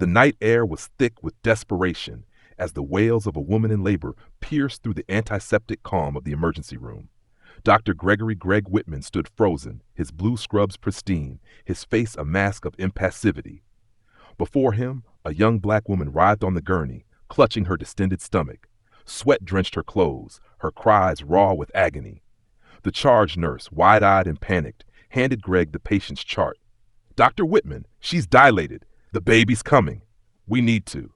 The night air was thick with desperation as the wails of a woman in labor pierced through the antiseptic calm of the emergency room. Dr. Gregory Greg Whitman stood frozen, his blue scrubs pristine, his face a mask of impassivity. Before him, a young black woman writhed on the gurney, clutching her distended stomach. Sweat drenched her clothes, her cries raw with agony. The charge nurse, wide-eyed and panicked, handed Greg the patient's chart. "Dr. Whitman, she's dilated. The baby's coming. We need to."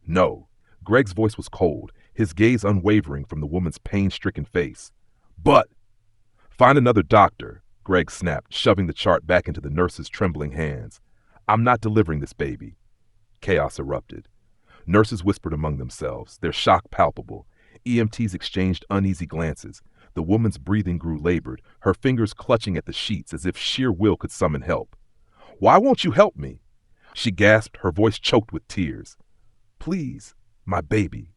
"No." Greg's voice was cold, his gaze unwavering from the woman's pain-stricken face. "But—" "Find another doctor," Greg snapped, shoving the chart back into the nurse's trembling hands. "I'm not delivering this baby." Chaos erupted. Nurses whispered among themselves, their shock palpable. EMTs exchanged uneasy glances. The woman's breathing grew labored, her fingers clutching at the sheets as if sheer will could summon help. "Why won't you help me?" She gasped, her voice choked with tears. "Please, my baby."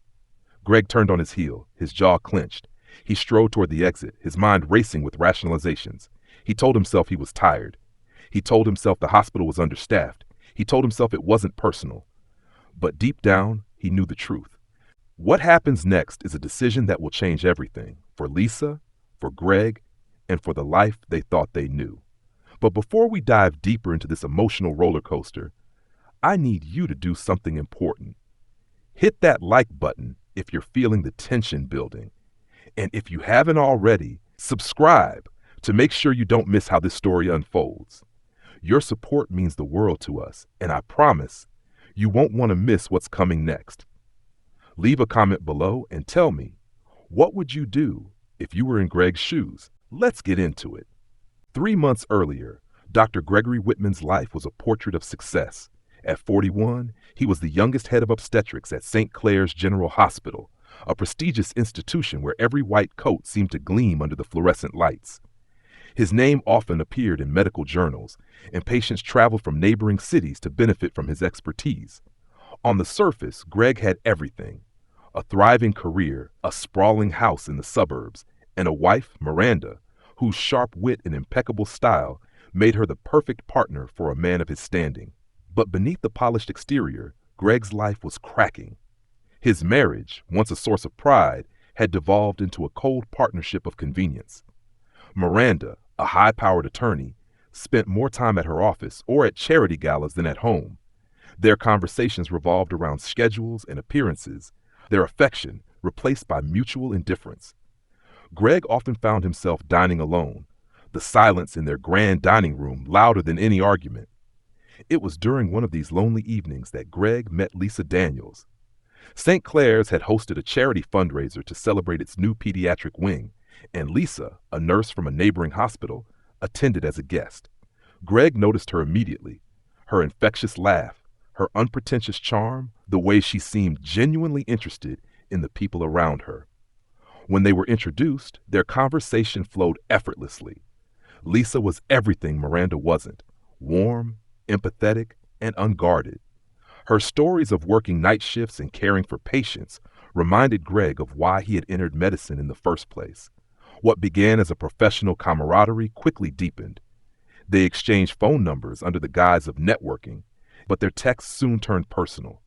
Greg turned on his heel, his jaw clenched. He strode toward the exit, his mind racing with rationalizations. He told himself he was tired. He told himself the hospital was understaffed. He told himself it wasn't personal. But deep down, he knew the truth. What happens next is a decision that will change everything, for Lisa, for Greg, and for the life they thought they knew. But before we dive deeper into this emotional roller coaster, I need you to do something important. Hit that like button if you're feeling the tension building. And if you haven't already, subscribe to make sure you don't miss how this story unfolds. Your support means the world to us, and I promise you won't want to miss what's coming next. Leave a comment below and tell me, what would you do if you were in Greg's shoes? Let's get into it. 3 months earlier, Dr. Gregory Whitman's life was a portrait of success. At 41, he was the youngest head of obstetrics at St. Clair's General Hospital, a prestigious institution where every white coat seemed to gleam under the fluorescent lights. His name often appeared in medical journals, and patients traveled from neighboring cities to benefit from his expertise. On the surface, Greg had everything: a thriving career, a sprawling house in the suburbs, and a wife, Miranda, whose sharp wit and impeccable style made her the perfect partner for a man of his standing. But beneath the polished exterior, Greg's life was cracking. His marriage, once a source of pride, had devolved into a cold partnership of convenience. Miranda, a high-powered attorney, spent more time at her office or at charity galas than at home. Their conversations revolved around schedules and appearances, their affection replaced by mutual indifference. Greg often found himself dining alone, the silence in their grand dining room louder than any argument. It was during one of these lonely evenings that Greg met Lisa Daniels. St. Clair's had hosted a charity fundraiser to celebrate its new pediatric wing, and Lisa, a nurse from a neighboring hospital, attended as a guest. Greg noticed her immediately. Her infectious laugh, her unpretentious charm, the way she seemed genuinely interested in the people around her. When they were introduced, their conversation flowed effortlessly. Lisa was everything Miranda wasn't: warm, empathetic, and unguarded. Her stories of working night shifts and caring for patients reminded Greg of why he had entered medicine in the first place. What began as a professional camaraderie quickly deepened. They exchanged phone numbers under the guise of networking, but their texts soon turned personal.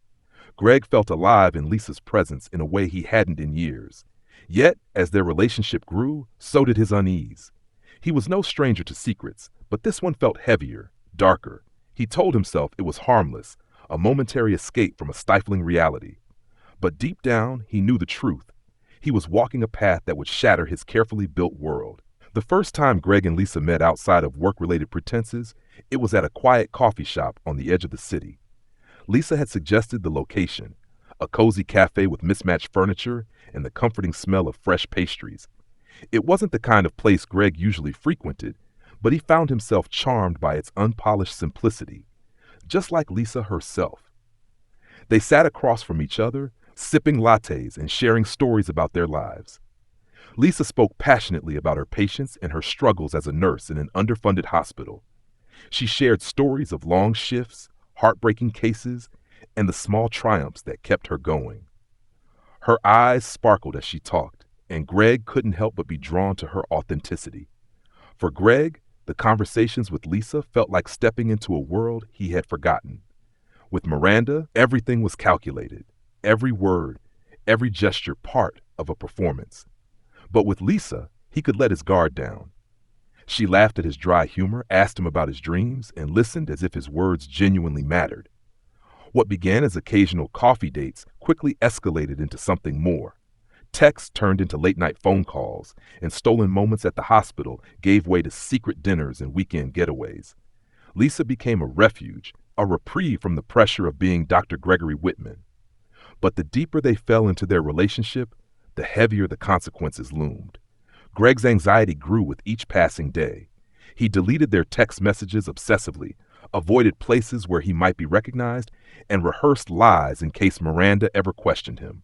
Greg felt alive in Lisa's presence in a way he hadn't in years. Yet, as their relationship grew, so did his unease. He was no stranger to secrets, but this one felt heavier, darker. He told himself it was harmless, a momentary escape from a stifling reality. But deep down, he knew the truth. He was walking a path that would shatter his carefully built world. The first time Greg and Lisa met outside of work-related pretenses, it was at a quiet coffee shop on the edge of the city. Lisa had suggested the location, a cozy cafe with mismatched furniture and the comforting smell of fresh pastries. It wasn't the kind of place Greg usually frequented, but he found himself charmed by its unpolished simplicity, just like Lisa herself. They sat across from each other, sipping lattes and sharing stories about their lives. Lisa spoke passionately about her patients and her struggles as a nurse in an underfunded hospital. She shared stories of long shifts, heartbreaking cases, and the small triumphs that kept her going. Her eyes sparkled as she talked, and Greg couldn't help but be drawn to her authenticity. For Greg, the conversations with Lisa felt like stepping into a world he had forgotten. With Miranda, everything was calculated. Every word, every gesture part of a performance. But with Lisa, he could let his guard down. She laughed at his dry humor, asked him about his dreams, and listened as if his words genuinely mattered. What began as occasional coffee dates quickly escalated into something more. Texts turned into late-night phone calls, and stolen moments at the hospital gave way to secret dinners and weekend getaways. Lisa became a refuge, a reprieve from the pressure of being Dr. Gregory Whitman. But the deeper they fell into their relationship, the heavier the consequences loomed. Greg's anxiety grew with each passing day. He deleted their text messages obsessively, avoided places where he might be recognized, and rehearsed lies in case Miranda ever questioned him.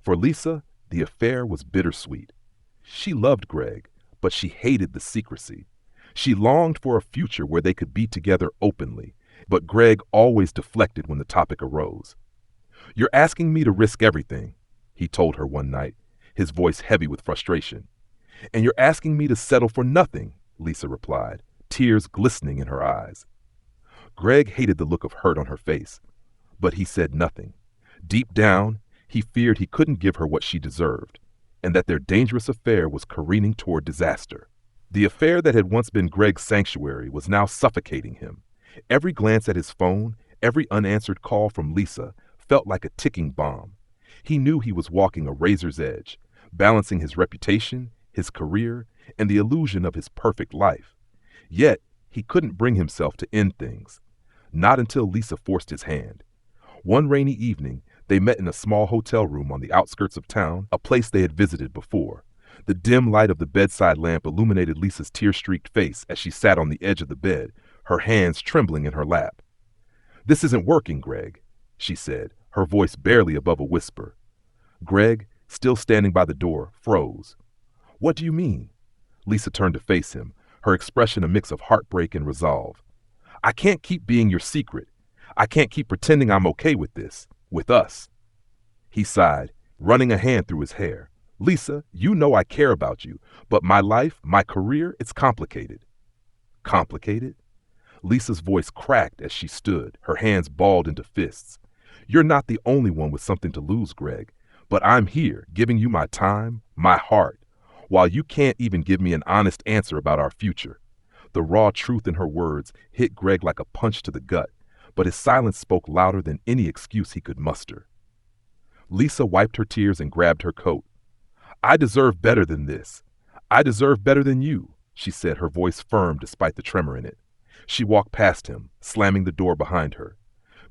For Lisa, the affair was bittersweet. She loved Greg, but she hated the secrecy. She longed for a future where they could be together openly, but Greg always deflected when the topic arose. "You're asking me to risk everything," he told her one night, his voice heavy with frustration. "And you're asking me to settle for nothing," Lisa replied, tears glistening in her eyes. Greg hated the look of hurt on her face, but he said nothing. Deep down, he feared he couldn't give her what she deserved, and that their dangerous affair was careening toward disaster. The affair that had once been Greg's sanctuary was now suffocating him. Every glance at his phone, every unanswered call from Lisa, felt like a ticking bomb. He knew he was walking a razor's edge, balancing his reputation, his career, and the illusion of his perfect life. Yet, he couldn't bring himself to end things. Not until Lisa forced his hand. One rainy evening, they met in a small hotel room on the outskirts of town, a place they had visited before. The dim light of the bedside lamp illuminated Lisa's tear-streaked face as she sat on the edge of the bed, her hands trembling in her lap. "This isn't working, Greg," she said, her voice barely above a whisper. Greg, still standing by the door, froze. "What do you mean?" Lisa turned to face him, her expression a mix of heartbreak and resolve. "I can't keep being your secret. I can't keep pretending I'm okay with this, with us." He sighed, running a hand through his hair. "Lisa, you know I care about you, but my life, my career, it's complicated." "Complicated?" Lisa's voice cracked as she stood, her hands balled into fists. "You're not the only one with something to lose, Greg, but I'm here, giving you my time, my heart, while you can't even give me an honest answer about our future." The raw truth in her words hit Greg like a punch to the gut, but his silence spoke louder than any excuse he could muster. Lisa wiped her tears and grabbed her coat. "I deserve better than this. I deserve better than you," she said, her voice firm despite the tremor in it. She walked past him, slamming the door behind her.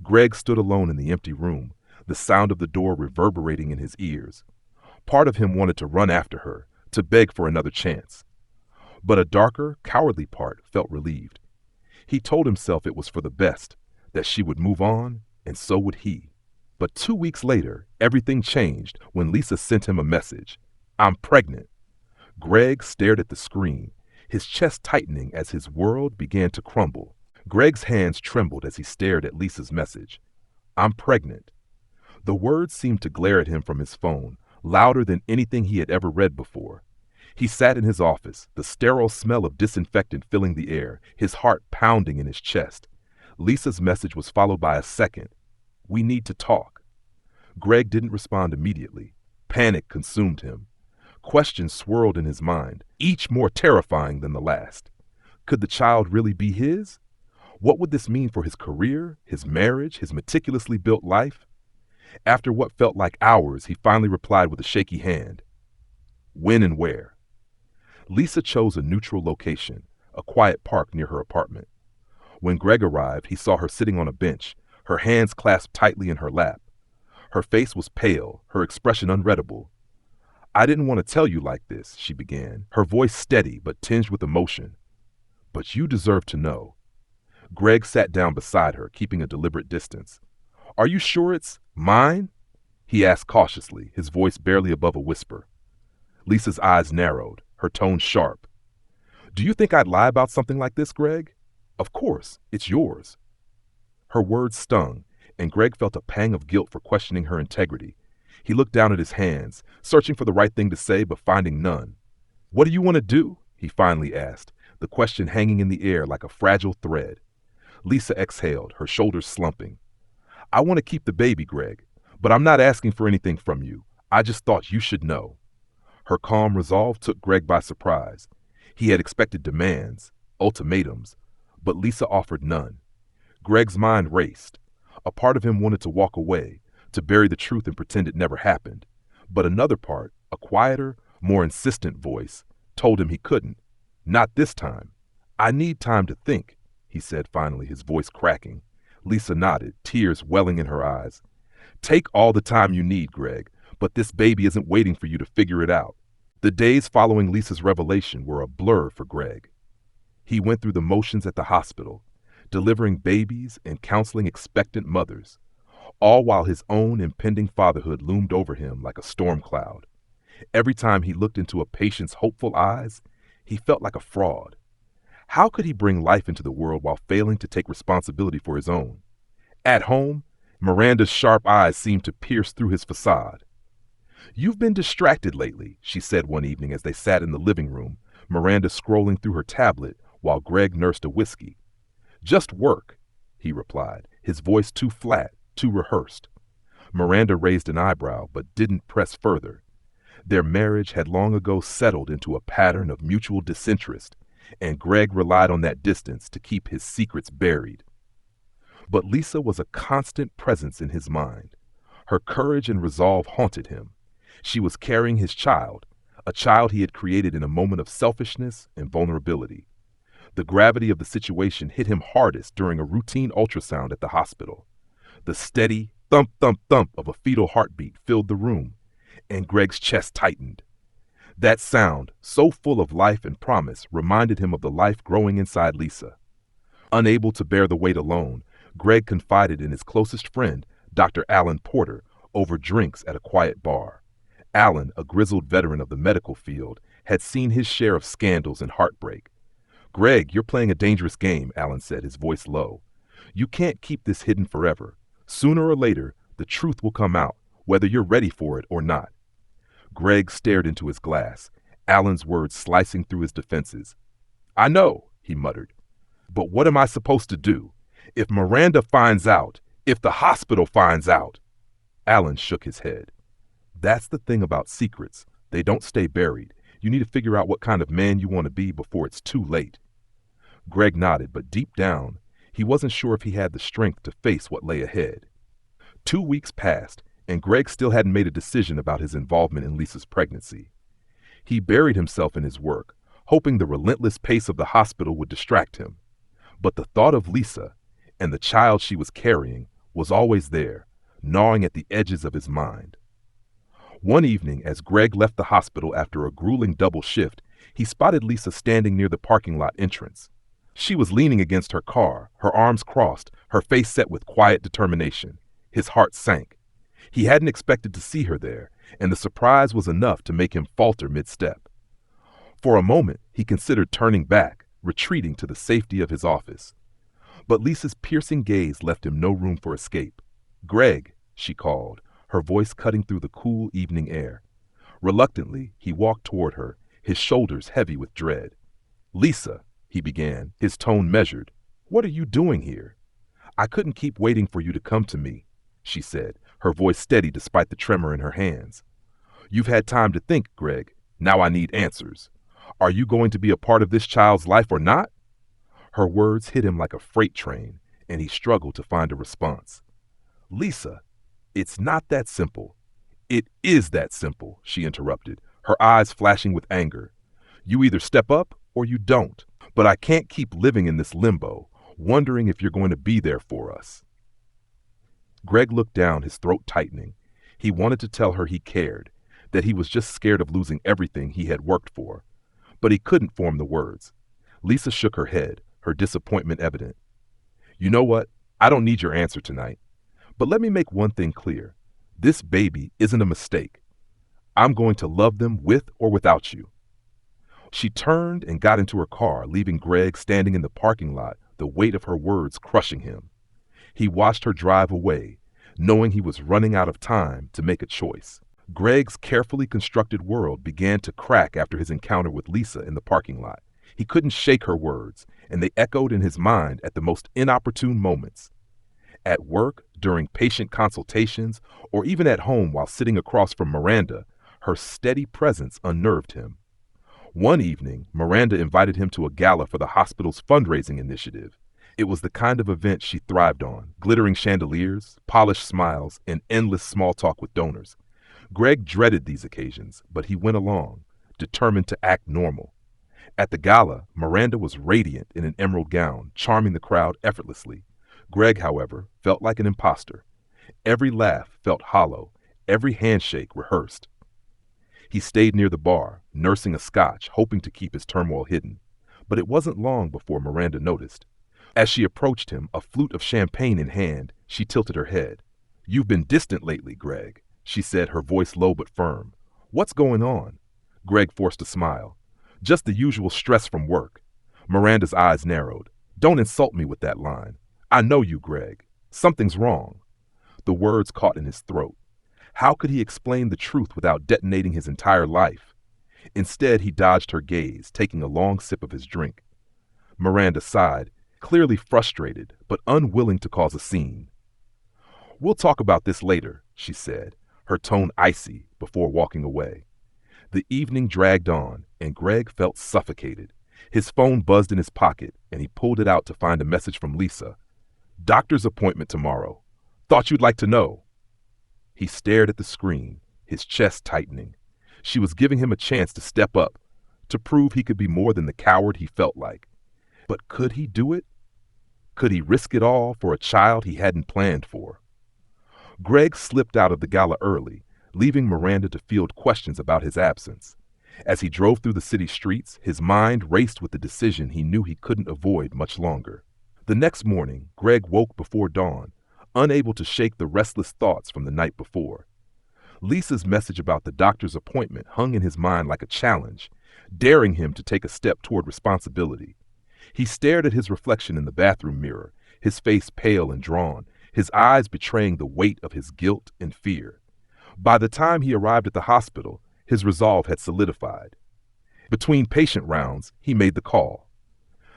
Greg stood alone in the empty room, the sound of the door reverberating in his ears. Part of him wanted to run after her, to beg for another chance. But a darker, cowardly part felt relieved. He told himself it was for the best, that she would move on, and so would he. But 2 weeks later, everything changed when Lisa sent him a message. "I'm pregnant." Greg stared at the screen, his chest tightening as his world began to crumble. Greg's hands trembled as he stared at Lisa's message. "I'm pregnant." The words seemed to glare at him from his phone, louder than anything he had ever read before. He sat in his office, the sterile smell of disinfectant filling the air, his heart pounding in his chest. Lisa's message was followed by a second. "We need to talk." Greg didn't respond immediately. Panic consumed him. Questions swirled in his mind, each more terrifying than the last. Could the child really be his? What would this mean for his career, his marriage, his meticulously built life? After what felt like hours, he finally replied with a shaky hand. "When and where?" Lisa chose a neutral location, a quiet park near her apartment. When Greg arrived, he saw her sitting on a bench, her hands clasped tightly in her lap. Her face was pale, her expression unreadable. "I didn't want to tell you like this," she began, her voice steady but tinged with emotion. "But you deserve to know." Greg sat down beside her, keeping a deliberate distance. "Are you sure it's mine?" he asked cautiously, his voice barely above a whisper. Lisa's eyes narrowed, her tone sharp. "Do you think I'd lie about something like this, Greg? Of course, it's yours." Her words stung, and Greg felt a pang of guilt for questioning her integrity. He looked down at his hands, searching for the right thing to say but finding none. "What do you want to do?" he finally asked, the question hanging in the air like a fragile thread. Lisa exhaled, her shoulders slumping. I want to keep the baby, Greg, but I'm not asking for anything from you. I just thought you should know. Her calm resolve took Greg by surprise. He had expected demands, ultimatums, but Lisa offered none. Greg's mind raced. A part of him wanted to walk away, to bury the truth and pretend it never happened. But another part, a quieter, more insistent voice, told him he couldn't. Not this time. I need time to think, he said finally, his voice cracking. Lisa nodded, tears welling in her eyes. Take all the time you need, Greg, but this baby isn't waiting for you to figure it out. The days following Lisa's revelation were a blur for Greg. He went through the motions at the hospital, delivering babies and counseling expectant mothers, all while his own impending fatherhood loomed over him like a storm cloud. Every time he looked into a patient's hopeful eyes, he felt like a fraud. How could he bring life into the world while failing to take responsibility for his own? At home, Miranda's sharp eyes seemed to pierce through his facade. You've been distracted lately, she said one evening as they sat in the living room, Miranda scrolling through her tablet while Greg nursed a whiskey. Just work, he replied, his voice too flat, too rehearsed. Miranda raised an eyebrow but didn't press further. Their marriage had long ago settled into a pattern of mutual disinterest, and Greg relied on that distance to keep his secrets buried. But Lisa was a constant presence in his mind. Her courage and resolve haunted him. She was carrying his child, a child he had created in a moment of selfishness and vulnerability. The gravity of the situation hit him hardest during a routine ultrasound at the hospital. The steady thump, thump, thump of a fetal heartbeat filled the room, and Greg's chest tightened. That sound, so full of life and promise, reminded him of the life growing inside Lisa. Unable to bear the weight alone, Greg confided in his closest friend, Dr. Alan Porter, over drinks at a quiet bar. Alan, a grizzled veteran of the medical field, had seen his share of scandals and heartbreak. Greg, you're playing a dangerous game, Alan said, his voice low. You can't keep this hidden forever. Sooner or later, the truth will come out, whether you're ready for it or not. Greg stared into his glass, Alan's words slicing through his defenses. I know, he muttered. But what am I supposed to do? If Miranda finds out, if the hospital finds out. Alan shook his head. That's the thing about secrets. They don't stay buried. You need to figure out what kind of man you want to be before it's too late. Greg nodded, but deep down, he wasn't sure if he had the strength to face what lay ahead. 2 weeks passed, and Greg still hadn't made a decision about his involvement in Lisa's pregnancy. He buried himself in his work, hoping the relentless pace of the hospital would distract him. But the thought of Lisa and the child she was carrying was always there, gnawing at the edges of his mind. One evening, as Greg left the hospital after a grueling double shift, he spotted Lisa standing near the parking lot entrance. She was leaning against her car, her arms crossed, her face set with quiet determination. His heart sank. He hadn't expected to see her there, and the surprise was enough to make him falter mid-step. For a moment, he considered turning back, retreating to the safety of his office. But Lisa's piercing gaze left him no room for escape. Greg, she called, her voice cutting through the cool evening air. Reluctantly, he walked toward her, his shoulders heavy with dread. Lisa, he began, his tone measured. What are you doing here? I couldn't keep waiting for you to come to me, she said, her voice steady despite the tremor in her hands. You've had time to think, Greg. Now I need answers. Are you going to be a part of this child's life or not? Her words hit him like a freight train, and he struggled to find a response. Lisa, it's not that simple. It is that simple, she interrupted, her eyes flashing with anger. You either step up or you don't, but I can't keep living in this limbo, wondering if you're going to be there for us. Greg looked down, his throat tightening. He wanted to tell her he cared, that he was just scared of losing everything he had worked for, but he couldn't form the words. Lisa shook her head, her disappointment evident. You know what? I don't need your answer tonight. But let me make one thing clear. This baby isn't a mistake. I'm going to love them with or without you. She turned and got into her car, leaving Greg standing in the parking lot, the weight of her words crushing him. He watched her drive away, knowing he was running out of time to make a choice. Greg's carefully constructed world began to crack after his encounter with Lisa in the parking lot. He couldn't shake her words, and they echoed in his mind at the most inopportune moments. At work, During patient consultations, or even at home while sitting across from Miranda, her steady presence unnerved him. One evening, Miranda invited him to a gala for the hospital's fundraising initiative. It was the kind of event she thrived on: glittering chandeliers, polished smiles, and endless small talk with donors. Greg dreaded these occasions, but he went along, determined to act normal. At the gala, Miranda was radiant in an emerald gown, charming the crowd effortlessly. Greg, however, felt like an imposter. Every laugh felt hollow, every handshake rehearsed. He stayed near the bar, nursing a scotch, hoping to keep his turmoil hidden. But it wasn't long before Miranda noticed. As she approached him, a flute of champagne in hand, she tilted her head. "You've been distant lately, Greg," she said, her voice low but firm. "What's going on?" Greg forced a smile. "Just the usual stress from work." Miranda's eyes narrowed. "Don't insult me with that line. I know you, Greg. Something's wrong." The words caught in his throat. How could he explain the truth without detonating his entire life? Instead, he dodged her gaze, taking a long sip of his drink. Miranda sighed, clearly frustrated, but unwilling to cause a scene. "We'll talk about this later," she said, her tone icy, before walking away. The evening dragged on, and Greg felt suffocated. His phone buzzed in his pocket, and he pulled it out to find a message from Lisa. "Doctor's appointment tomorrow. Thought you'd like to know." He stared at the screen, his chest tightening. She was giving him a chance to step up, to prove he could be more than the coward he felt like. But could he do it? Could he risk it all for a child he hadn't planned for? Greg slipped out of the gala early, leaving Miranda to field questions about his absence. As he drove through the city streets, his mind raced with the decision he knew he couldn't avoid much longer. The next morning, Greg woke before dawn, unable to shake the restless thoughts from the night before. Lisa's message about the doctor's appointment hung in his mind like a challenge, daring him to take a step toward responsibility. He stared at his reflection in the bathroom mirror, his face pale and drawn, his eyes betraying the weight of his guilt and fear. By the time he arrived at the hospital, his resolve had solidified. Between patient rounds, he made the call.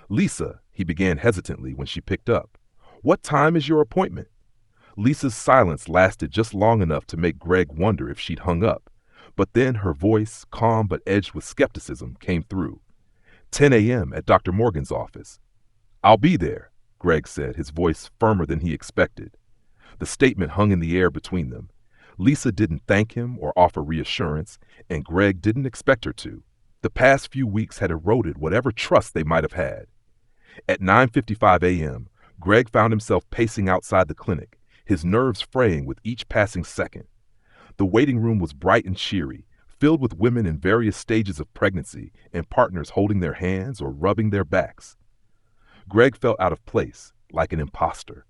"Lisa," he began hesitantly when she picked up. "What time is your appointment?" Lisa's silence lasted just long enough to make Greg wonder if she'd hung up. But then her voice, calm but edged with skepticism, came through. 10 a.m. at Dr. Morgan's office." "I'll be there," Greg said, his voice firmer than he expected. The statement hung in the air between them. Lisa didn't thank him or offer reassurance, and Greg didn't expect her to. The past few weeks had eroded whatever trust they might have had. At 9:55 a.m., Greg found himself pacing outside the clinic, his nerves fraying with each passing second. The waiting room was bright and cheery, filled with women in various stages of pregnancy and partners holding their hands or rubbing their backs. Greg felt out of place, like an imposter.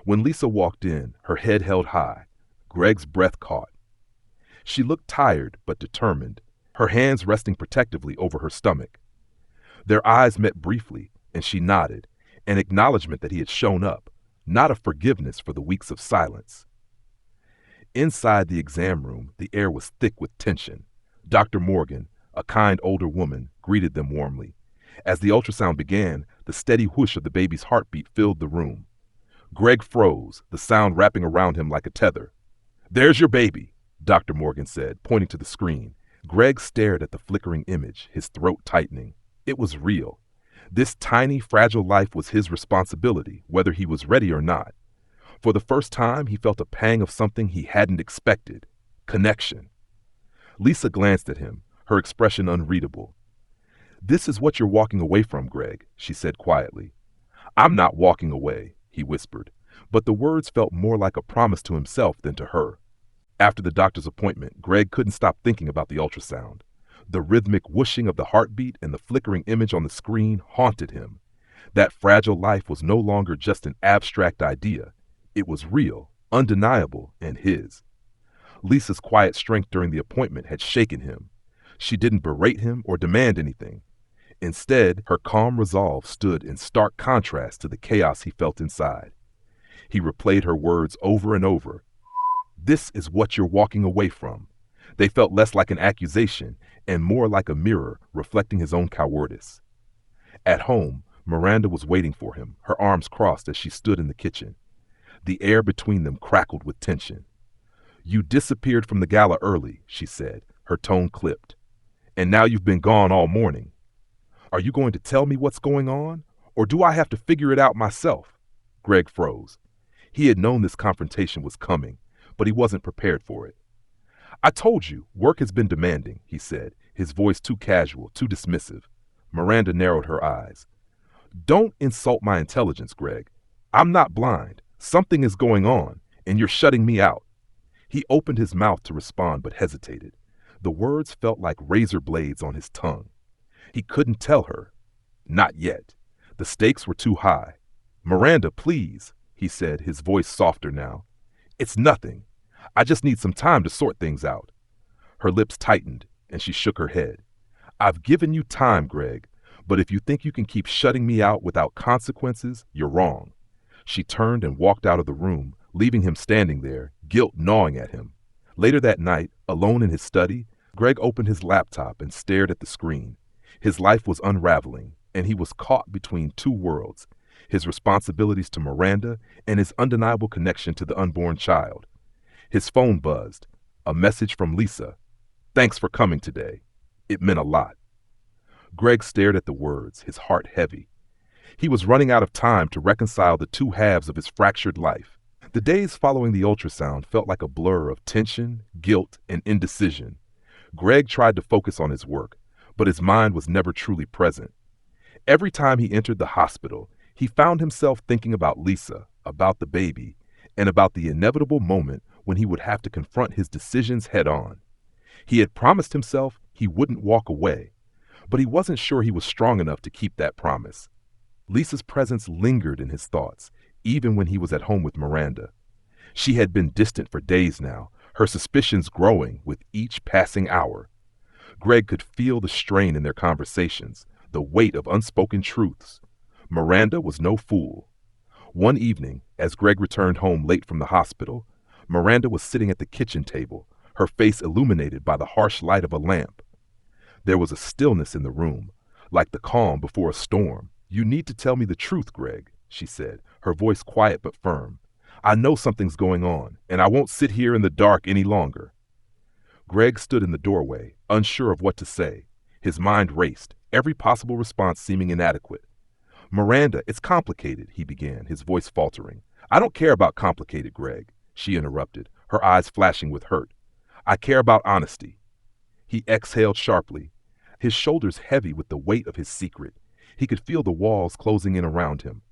When Lisa walked in, her head held high, Greg's breath caught. She looked tired but determined, her hands resting protectively over her stomach. Their eyes met briefly, and she nodded, an acknowledgement that he had shown up, not a forgiveness for the weeks of silence. Inside the exam room, the air was thick with tension. Dr. Morgan, a kind older woman, greeted them warmly. As the ultrasound began, the steady whoosh of the baby's heartbeat filled the room. Greg froze, the sound wrapping around him like a tether. "There's your baby," Dr. Morgan said, pointing to the screen. Greg stared at the flickering image, his throat tightening. It was real. This tiny, fragile life was his responsibility, whether he was ready or not. For the first time, he felt a pang of something he hadn't expected: connection. Lisa glanced at him, her expression unreadable. "This is what you're walking away from, Greg," she said quietly. "I'm not walking away," he whispered, but the words felt more like a promise to himself than to her. After the doctor's appointment, Greg couldn't stop thinking about the ultrasound. The rhythmic whooshing of the heartbeat and the flickering image on the screen haunted him. That fragile life was no longer just an abstract idea. It was real, undeniable, and his. Lisa's quiet strength during the appointment had shaken him. She didn't berate him or demand anything. Instead, her calm resolve stood in stark contrast to the chaos he felt inside. He replayed her words over and over. "This is what you're walking away from." They felt less like an accusation and more like a mirror reflecting his own cowardice. At home, Miranda was waiting for him, her arms crossed as she stood in the kitchen. The air between them crackled with tension. "You disappeared from the gala early," she said, her tone clipped. "And now you've been gone all morning. Are you going to tell me what's going on, or do I have to figure it out myself?" Greg froze. He had known this confrontation was coming, but he wasn't prepared for it. "I told you, work has been demanding," he said, his voice too casual, too dismissive. Miranda narrowed her eyes. "Don't insult my intelligence, Greg. I'm not blind. Something is going on, and you're shutting me out." He opened his mouth to respond but hesitated. The words felt like razor blades on his tongue. He couldn't tell her. Not yet. The stakes were too high. "Miranda, please," he said, his voice softer now. "It's nothing. I just need some time to sort things out." Her lips tightened, and she shook her head. "I've given you time, Greg, but if you think you can keep shutting me out without consequences, you're wrong." She turned and walked out of the room, leaving him standing there, guilt gnawing at him. Later that night, alone in his study, Greg opened his laptop and stared at the screen. His life was unraveling, and he was caught between two worlds, his responsibilities to Miranda and his undeniable connection to the unborn child. His phone buzzed. A message from Lisa. "Thanks for coming today." It meant a lot. Greg stared at the words, his heart heavy. He was running out of time to reconcile the two halves of his fractured life. The days following the ultrasound felt like a blur of tension, guilt, and indecision. Greg tried to focus on his work, but his mind was never truly present. Every time he entered the hospital, he found himself thinking about Lisa, about the baby, and about the inevitable moment when he would have to confront his decisions head on. He had promised himself he wouldn't walk away, but he wasn't sure he was strong enough to keep that promise. Lisa's presence lingered in his thoughts, even when he was at home with Miranda. She had been distant for days now, her suspicions growing with each passing hour. Greg could feel the strain in their conversations, the weight of unspoken truths. Miranda was no fool. One evening, as Greg returned home late from the hospital, Miranda was sitting at the kitchen table, her face illuminated by the harsh light of a lamp. There was a stillness in the room, like the calm before a storm. "You need to tell me the truth, Greg," she said, her voice quiet but firm. "I know something's going on, and I won't sit here in the dark any longer." Greg stood in the doorway, unsure of what to say. His mind raced, every possible response seeming inadequate. "Miranda, it's complicated," he began, his voice faltering. "I don't care about complicated, Greg," she interrupted, her eyes flashing with hurt. "I care about honesty." He exhaled sharply, his shoulders heavy with the weight of his secret. He could feel the walls closing in around him.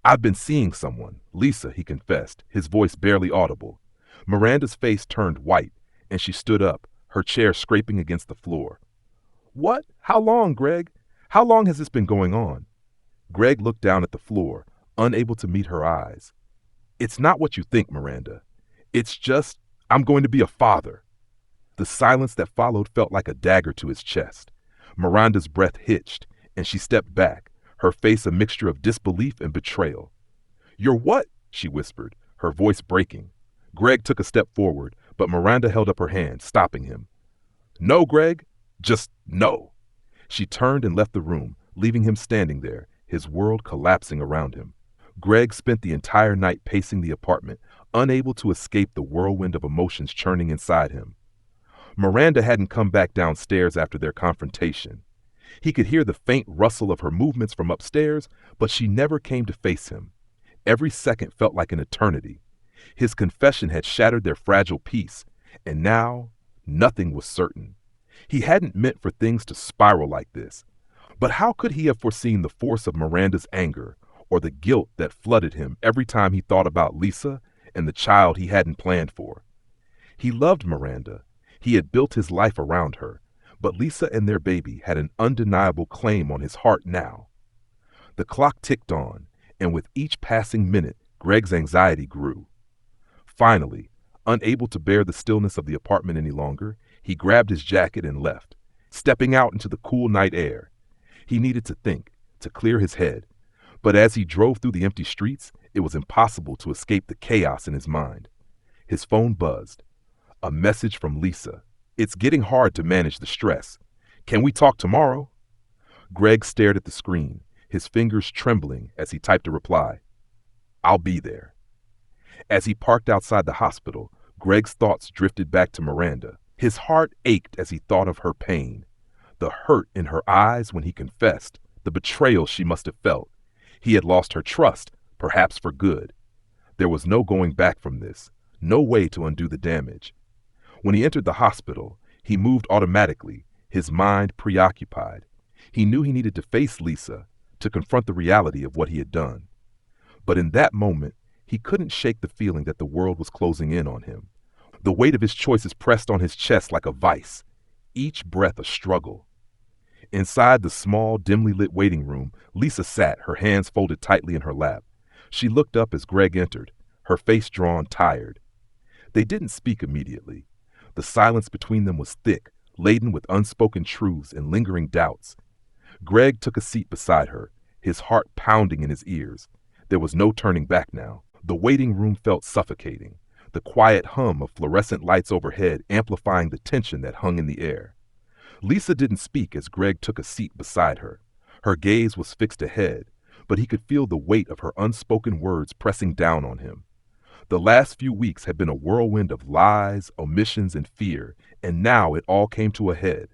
"I've been seeing someone, Lisa," he confessed, his voice barely audible. Miranda's face turned white, and she stood up, her chair scraping against the floor. "What? How long, Greg? How long has this been going on?" Greg looked down at the floor, unable to meet her eyes. "It's not what you think, Miranda. It's just, I'm going to be a father." The silence that followed felt like a dagger to his chest. Miranda's breath hitched, and she stepped back, her face a mixture of disbelief and betrayal. "You're what?" she whispered, her voice breaking. Greg took a step forward, but Miranda held up her hand, stopping him. "No, Greg. Just no." She turned and left the room, leaving him standing there, his world collapsing around him. Greg spent the entire night pacing the apartment, unable to escape the whirlwind of emotions churning inside him. Miranda hadn't come back downstairs after their confrontation. He could hear the faint rustle of her movements from upstairs, but she never came to face him. Every second felt like an eternity. His confession had shattered their fragile peace, and now nothing was certain. He hadn't meant for things to spiral like this. But how could he have foreseen the force of Miranda's anger, or the guilt that flooded him every time he thought about Lisa and the child he hadn't planned for? He loved Miranda. He had built his life around her, but Lisa and their baby had an undeniable claim on his heart now. The clock ticked on, and with each passing minute, Greg's anxiety grew. Finally, unable to bear the stillness of the apartment any longer, he grabbed his jacket and left, stepping out into the cool night air. He needed to think, to clear his head, but as he drove through the empty streets, it was impossible to escape the chaos in his mind. His phone buzzed. A message from Lisa. "It's getting hard to manage the stress. Can we talk tomorrow?" Greg stared at the screen, his fingers trembling as he typed a reply. "I'll be there." As he parked outside the hospital, Greg's thoughts drifted back to Miranda. His heart ached as he thought of her pain, the hurt in her eyes when he confessed, the betrayal she must have felt. He had lost her trust, perhaps for good. There was no going back from this, no way to undo the damage. When he entered the hospital, he moved automatically, his mind preoccupied. He knew he needed to face Lisa, to confront the reality of what he had done. But in that moment, he couldn't shake the feeling that the world was closing in on him. The weight of his choices pressed on his chest like a vice, each breath a struggle. Inside the small, dimly lit waiting room, Lisa sat, her hands folded tightly in her lap. She looked up as Greg entered, her face drawn, tired. They didn't speak immediately. The silence between them was thick, laden with unspoken truths and lingering doubts. Greg took a seat beside her, his heart pounding in his ears. There was no turning back now. The waiting room felt suffocating, the quiet hum of fluorescent lights overhead amplifying the tension that hung in the air. Lisa didn't speak as Greg took a seat beside her. Her gaze was fixed ahead, but he could feel the weight of her unspoken words pressing down on him. The last few weeks had been a whirlwind of lies, omissions, and fear, and now it all came to a head.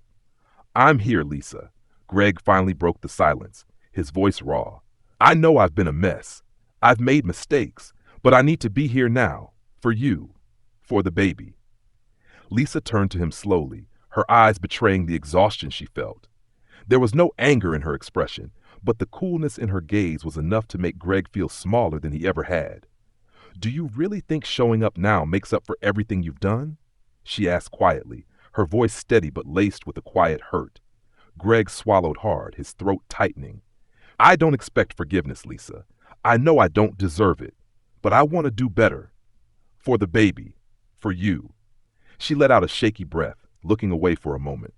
"I'm here, Lisa." Greg finally broke the silence, his voice raw. "I know I've been a mess. I've made mistakes, but I need to be here now, for you, for the baby." Lisa turned to him slowly, her eyes betraying the exhaustion she felt. There was no anger in her expression, but the coolness in her gaze was enough to make Greg feel smaller than he ever had. "Do you really think showing up now makes up for everything you've done?" she asked quietly, her voice steady but laced with a quiet hurt. Greg swallowed hard, his throat tightening. "I don't expect forgiveness, Lisa. I know I don't deserve it, but I want to do better. For the baby. For you." She let out a shaky breath, looking away for a moment.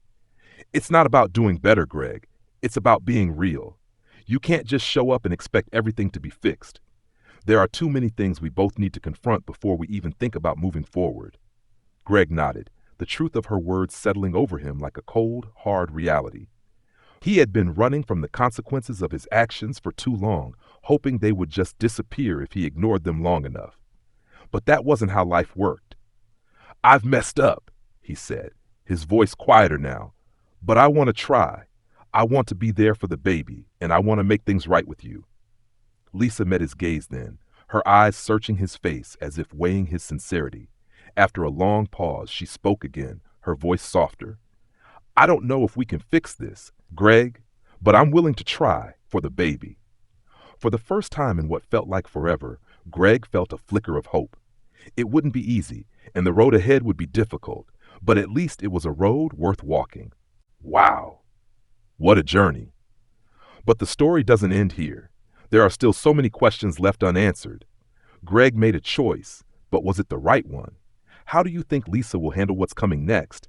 "It's not about doing better, Greg. It's about being real. You can't just show up and expect everything to be fixed. There are too many things we both need to confront before we even think about moving forward." Greg nodded, the truth of her words settling over him like a cold, hard reality. He had been running from the consequences of his actions for too long, hoping they would just disappear if he ignored them long enough. But that wasn't how life worked. "I've messed up," he said, his voice quieter now. "But I want to try. I want to be there for the baby, and I want to make things right with you." Lisa met his gaze then, her eyes searching his face as if weighing his sincerity. After a long pause, she spoke again, her voice softer. "I don't know if we can fix this, Greg, but I'm willing to try for the baby." For the first time in what felt like forever, Greg felt a flicker of hope. It wouldn't be easy, and the road ahead would be difficult, but at least it was a road worth walking. Wow, what a journey. But the story doesn't end here. There are still so many questions left unanswered. Greg made a choice, but was it the right one? How do you think Lisa will handle what's coming next?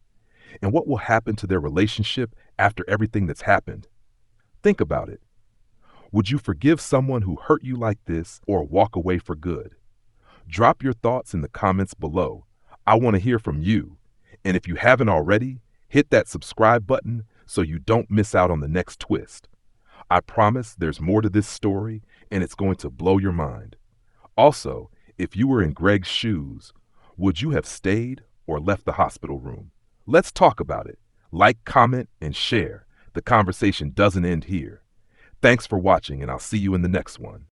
And what will happen to their relationship after everything that's happened? Think about it. Would you forgive someone who hurt you like this or walk away for good? Drop your thoughts in the comments below. I want to hear from you. And if you haven't already, hit that subscribe button so you don't miss out on the next twist. I promise there's more to this story, and it's going to blow your mind. Also, if you were in Greg's shoes, would you have stayed or left the hospital room? Let's talk about it. Like, comment, and share. The conversation doesn't end here. Thanks for watching, and I'll see you in the next one.